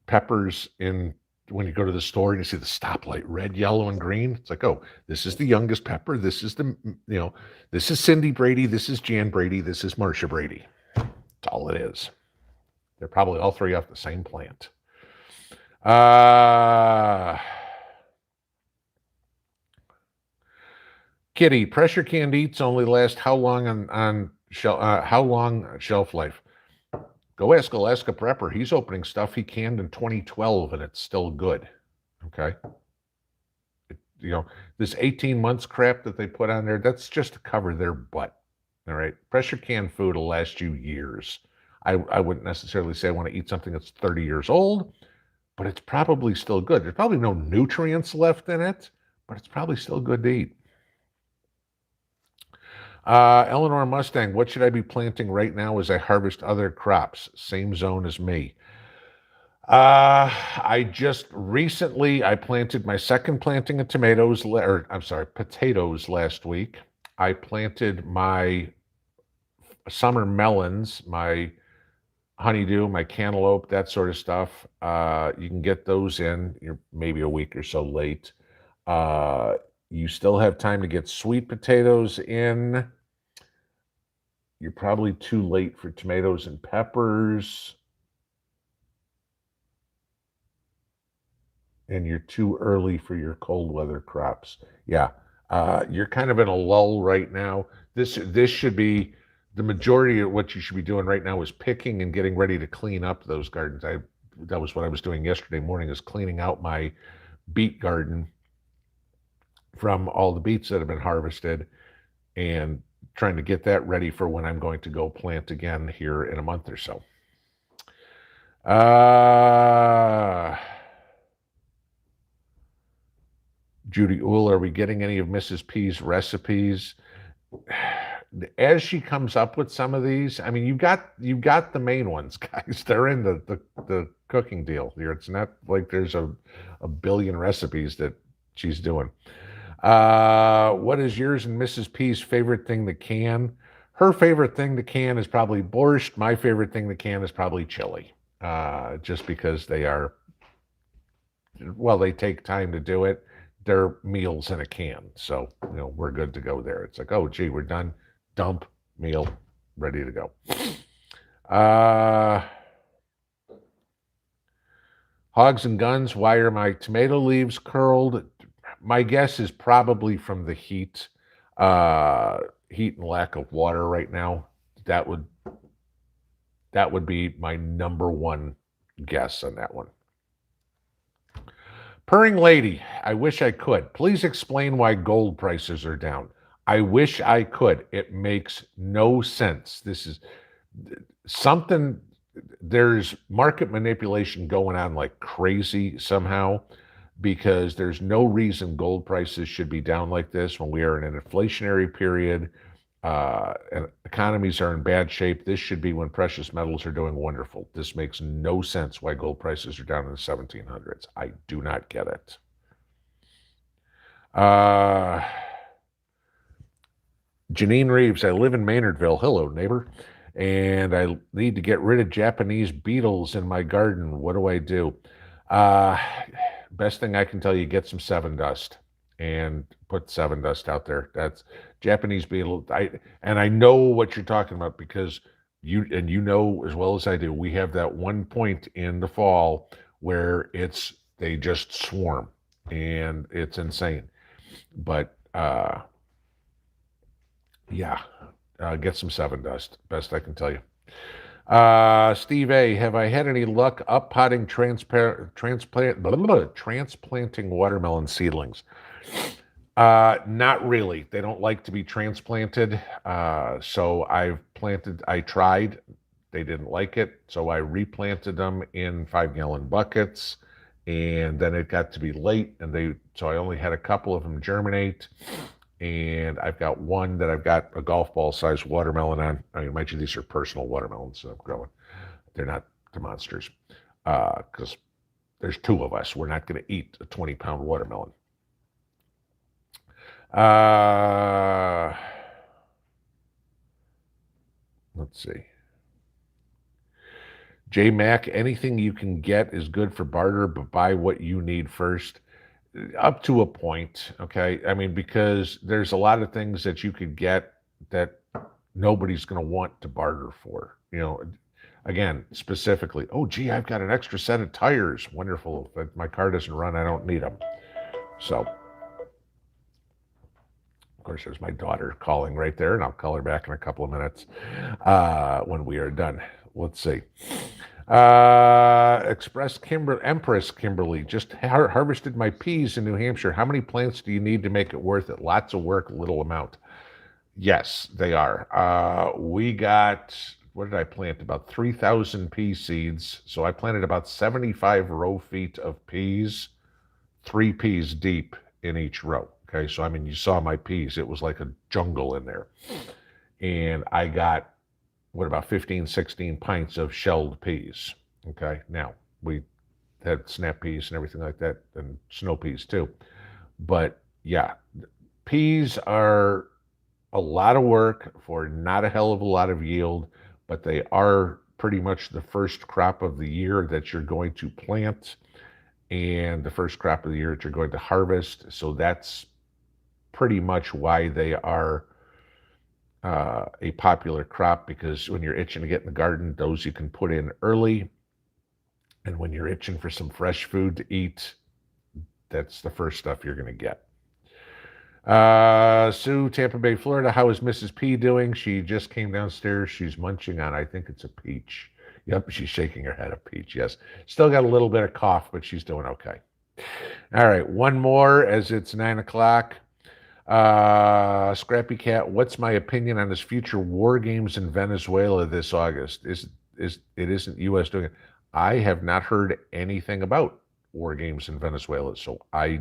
peppers when you go to the store and you see the stoplight, red, yellow, and green, it's like, oh, this is the youngest pepper. This is this is Cindy Brady. This is Jan Brady. This is Marcia Brady. That's all it is. They're probably all three off the same plant. Kitty, pressure canned eats only last how long on shelf life? Go ask Alaska Prepper. He's opening stuff he canned in 2012, and it's still good. Okay. This 18 months crap that they put on there, that's just to cover their butt. All right. Pressure canned food will last you years. I wouldn't necessarily say I want to eat something that's 30 years old, but it's probably still good. There's probably no nutrients left in it, but it's probably still good to eat. Eleanor Mustang, what should I be planting right now as I harvest other crops? Same zone as me. I just recently, I planted my second planting of potatoes last week. I planted my summer melons, my honeydew, my cantaloupe, that sort of stuff. You can get those in. You're maybe a week or so late. Uh, you still have time to get sweet potatoes in. You're probably too late for tomatoes and peppers. And you're too early for your cold weather crops. Yeah, you're kind of in a lull right now. This should be the majority of what you should be doing right now is picking and getting ready to clean up those gardens. That was what I was doing yesterday morning, is cleaning out my beet garden from all the beets that have been harvested and trying to get that ready for when I'm going to go plant again here in a month or so. Judy Uhl, are we getting any of Mrs. P's recipes? As she comes up with some of these, I mean, you've got the main ones, guys. They're in the cooking deal here. It's not like there's a billion recipes that she's doing. What is yours and Mrs. P's favorite thing to can? Her favorite thing to can is probably borscht. My favorite thing to can is probably chili. Just because they are, well, they take time to do it. They're meals in a can. So, we're good to go there. It's like, oh, gee, we're done. Dump, meal, ready to go. Hogs and guns, why are my tomato leaves curled? My guess is probably from the heat. Heat and lack of water right now. That would be my number one guess on that one. Purring lady, I wish I could. Please explain why gold prices are down. I wish I could. It makes no sense. This is something, there's market manipulation going on like crazy somehow, because there's no reason gold prices should be down like this when we are in an inflationary period. And economies are in bad shape. This should be when precious metals are doing wonderful. This makes no sense why gold prices are down in the 1700s. I do not get it. Janine Reeves, I live in Maynardville. Hello, neighbor. And I need to get rid of Japanese beetles in my garden. What do I do? Best thing I can tell you, get some Seven Dust and put Seven Dust out there. That's Japanese beetle. I know what you're talking about, because you know as well as I do, we have that one point in the fall where they just swarm and it's insane. But yeah, get some Seven Dust. Best I can tell you. Steve A, have I had any luck up potting transplanting watermelon seedlings? Not really. They don't like to be transplanted. So I tried. They didn't like it. So I replanted them in 5-gallon buckets, and then it got to be late, so I only had a couple of them germinate. And I've got one that I've got a golf ball sized watermelon on. I mean, mind you, these are personal watermelons that I'm growing. They're not the monsters, because there's 2 of us. We're not going to eat a 20-pound watermelon. Let's see. J Mac, anything you can get is good for barter, but buy what you need first. Up to a point, okay? I mean, because there's a lot of things that you could get that nobody's going to want to barter for. Again, specifically, oh, gee, I've got an extra set of tires. Wonderful. If my car doesn't run, I don't need them. So, of course, there's my daughter calling right there, and I'll call her back in a couple of minutes when we are done. Let's see. Empress Kimberly, just harvested my peas in New Hampshire. How many plants do you need to make it worth it? Lots of work, little amount. Yes, they are. We got, what did I plant? About 3,000 pea seeds. So I planted about 75 row feet of peas, 3 peas deep in each row. Okay, so I mean, you saw my peas. It was like a jungle in there. And I got, about 15, 16 pints of shelled peas. Okay, now we had snap peas and everything like that, and snow peas too. But yeah, peas are a lot of work for not a hell of a lot of yield, but they are pretty much the first crop of the year that you're going to plant and the first crop of the year that you're going to harvest. So that's pretty much why they are a popular crop, because when you're itching to get in the garden, those you can put in early. And when you're itching for some fresh food to eat, that's the first stuff you're going to get. Sue, Tampa Bay, Florida. How is Mrs. P doing? She just came downstairs. She's munching on, I think it's a peach. Yep, she's shaking her head, a peach. Yes. Still got a little bit of cough, but she's doing okay. All right, one more as it's 9 o'clock. Scrappy Cat, what's my opinion on this future war games in Venezuela this August? It isn't U.S. doing it. I have not heard anything about war games in Venezuela, so I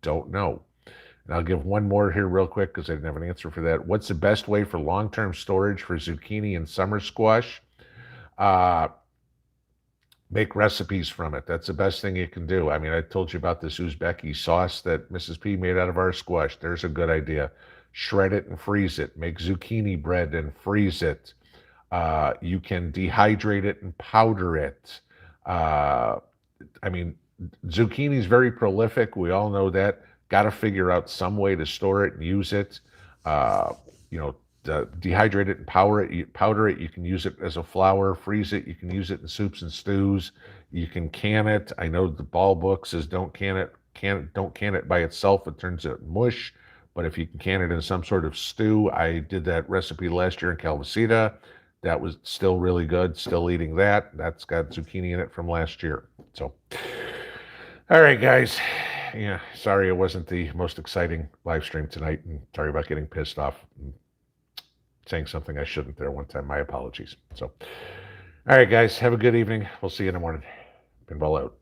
don't know. And I'll give one more here real quick because I didn't have an answer for that. What's the best way for long-term storage for zucchini and summer squash? Make recipes from it. That's the best thing you can do. I mean, I told you about this Uzbeki sauce that Mrs. P made out of our squash. There's a good idea. Shred it and freeze it. Make zucchini bread and freeze it. You can dehydrate it and powder it. I mean, zucchini is very prolific. We all know that. Got to figure out some way to store it and use it. You know, dehydrate it and powder it. You can use it as a flour. Freeze it. You can use it in soups and stews. You can can it. I know the ball book says don't can it by itself. It turns out mush. But if you can can it in some sort of stew, I did that recipe last year in Calvacita. That was still really good. Still eating that. That's got zucchini in it from last year. So, all right, guys. Yeah, sorry it wasn't the most exciting live stream tonight, and sorry about getting pissed off and saying something I shouldn't there one time. My apologies. So, all right, guys, have a good evening. We'll see you in the morning. Pinball out.